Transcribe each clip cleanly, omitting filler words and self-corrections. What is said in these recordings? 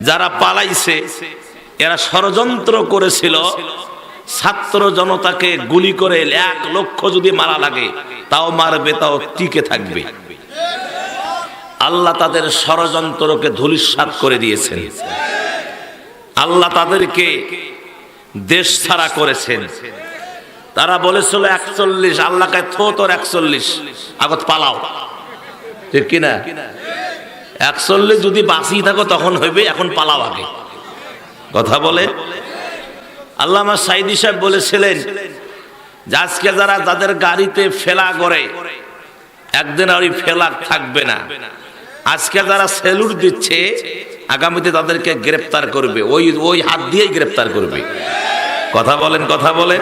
যারা পালাইছে এরা ষড়যন্ত্র করেছিল ছাত্র জনতাকে গুলি করে 1 লক্ষ যদি মারা লাগে তাও মারবে, তাও টিকে থাকবে। আল্লাহ তাদের ষড়যন্ত্রকে ধূলিসাৎ করে দিয়েছেন। আল্লাহ তাদেরকে দেশ ছাড়া করেছেন। তারা বলেছিল 41, আল্লাহ কয় থো তোর 41, আগত পালাও, ঠিক কিনা? 41 যদি বাঁচিয়ে থাকো তখন হইবে, এখন পালাও আগে। কথা বলে আল্লামা সাইদি সাহেব বলেছিলেন যে আজকে যারা যাদের গাড়িতে ফেলা করে একদিন আর ওই ফেলা থাকবে না। আজকে যারা সেলুট দিচ্ছে আগামীতে তাদেরকে গ্রেফতার করবে, ওই হাত দিয়েই গ্রেফতার করবে। কথা বলেন, কথা বলেন।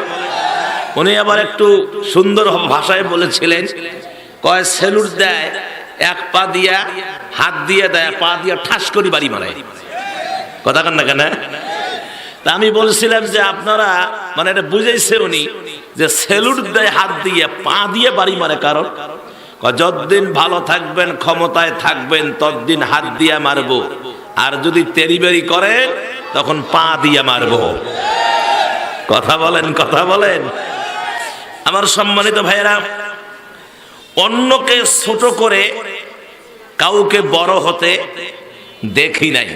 উনি আবার একটু সুন্দর ভাষায় বলেছিলেন, কয় সেলুট দেয় 1 পা দিয়া, হাত দিয়ে দেয়, পা দিয়া ঠাস করে বাড়ি মারায়। কথা কান না কেন? তা আমি বলছিলাম যে আপনারা মানে এটা বুঝাইছে উনি যে সেলুট দেয় হাত দিয়ে, পা দিয়ে বাড়ি মারে। কারণ যতদিন ভালো থাকবেন, ক্ষমতায় থাকবেন, ততদিন হাত দিয়ে মারবো, আর যদি তেরিবেরি করেন তখন পা দিয়ে মারবো। কথা বলেন, কথা বলেন। আমার সম্মানিত ভাইয়েরা, অন্যকে ছোট করে কাউকে বড় হতে দেখি নাই।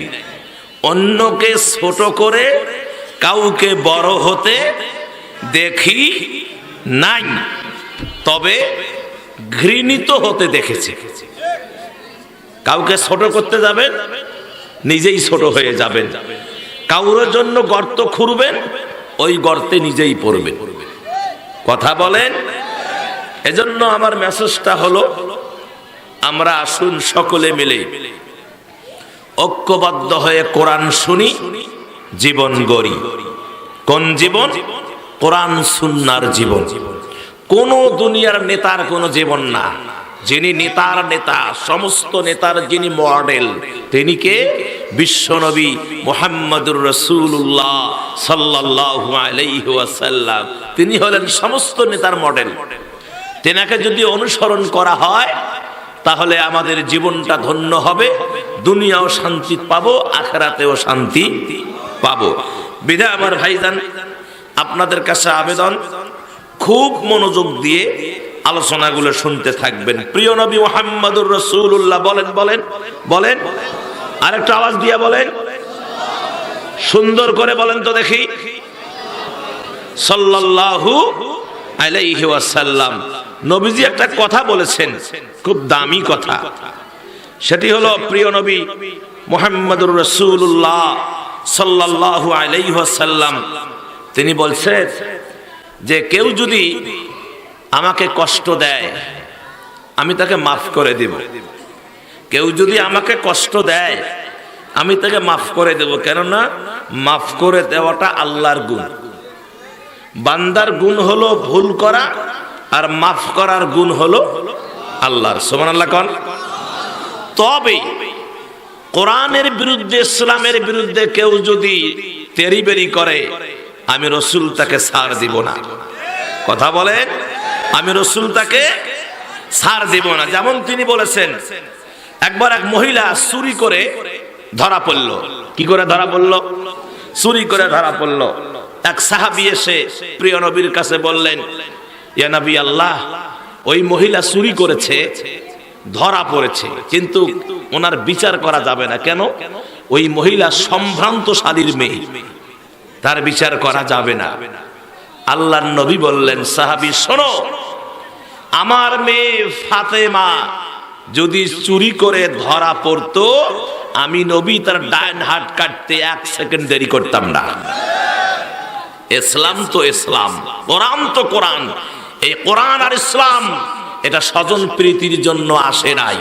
অন্যকে ছোট করে কাউকে বড় হতে দেখি নাই, তবে ঘৃণিত হতে দেখেছি। কাউকে ছোট করতে যাবেন, নিজেই ছোট হয়ে যাবেন। কাউরের জন্য গর্ত খুঁড়বেন, ওই গর্তে নিজেই পড়বেন। কথা বলেন। এজন্য আমার মেসেজটা হলো, আমরা আসুন সকলে মিলে ঐক্যবদ্ধ হয়ে কোরআন শুনি, জীবন গড়ি। কোন জীবন? কোরআন সুন্নাহর জীবন। কোন দুনিয়ার নেতার কোন জীবন না। যিনি নেতার নেতা, সমস্ত নেতার যিনি মডেল, তিনি কে? বিশ্বনবী মুহাম্মদুর রাসূলুল্লাহ সাল্লাল্লাহু আলাইহি ওয়াসাল্লাম। তিনি হলেন সমস্ত নেতার মডেল। তেনাকে যদি অনুসরণ করা হয় তাহলে আমাদের জীবনটা ধন্য হবে, দুনিয়াও শান্তি পাবো, আখিরাতেও শান্তি পাবো। বিধায় আমার ভাইজান, আপনাদের কাছে আবেদন, খুব মনোযোগ দিয়ে আলোচনাগুলো শুনতে থাকবেন। প্রিয় নবী মুহাম্মদুর রাসূলুল্লাহ বলেন, বলেন, বলেন, আরেকটা আওয়াজ দিয়ে বলেন, সুন্দর করে বলেন তো দেখি। সাল্লাল্লাহু আলাইহি ওয়াসাল্লাম। নবীজি একটা কথা বলেছেন, খুব দামি কথা। সেটি হলো, প্রিয় নবী মুহাম্মদুর রাসূলুল্লাহ সাল্লাল্লাহু আলাইহি ওয়াসাল্লাম তিনি বলছেন যে কেউ যদি আমাকে কষ্ট দেয় আমি তাকে মাফ করে দেব। কেউ যদি আমাকে কষ্ট দেয় আমি তাকে মাফ করে দেব। কেননা মাফ করে দেওয়াটা আল্লাহর গুণ। বান্দার গুণ হলো ভুল করা, আর মাফ করার গুণ হলো আল্লাহর। সুবহানাল্লাহ কোন? তবে কোরআনের বিরুদ্ধে, ইসলামের বিরুদ্ধে কেউ যদি তেরিবেরি করে আমি রাসূল তাকে ছাড় দিব না। কথা বলেন, আমি রাসূল তাকে ছাড় দিব না। যেমন তিনি বলেছেন, একবার এক মহিলা চুরি করে ধরা পড়ল। কি করে ধরা পড়ল? চুরি করে ধরা পড়ল। এক সাহাবী এসে প্রিয় নবীর কাছে বললেন, ইয়া নবী আল্লাহ, ওই মহিলা চুরি করেছে, ধরা পড়েছে, কিন্তু ওনার বিচার করা যাবে না। কেন? ওই মহিলা সম্ভ্রান্তশালীর মেয়ে, তার বিচার করা যাবে না। আল্লাহর নবী বললেন, সাহাবী শোনো, আমার মেয়ে ফাতেমা যদি চুরি করে ধরা পড়তো আমি নবী তার ডান হাত কাটতে 1 সেকেন্ড দেরি করতাম না। ইসলাম তো ইসলাম, কোরআন তো কোরআন। এই কোরআন আর ইসলাম এটা স্বজন প্রীতির জন্য আসে নাই।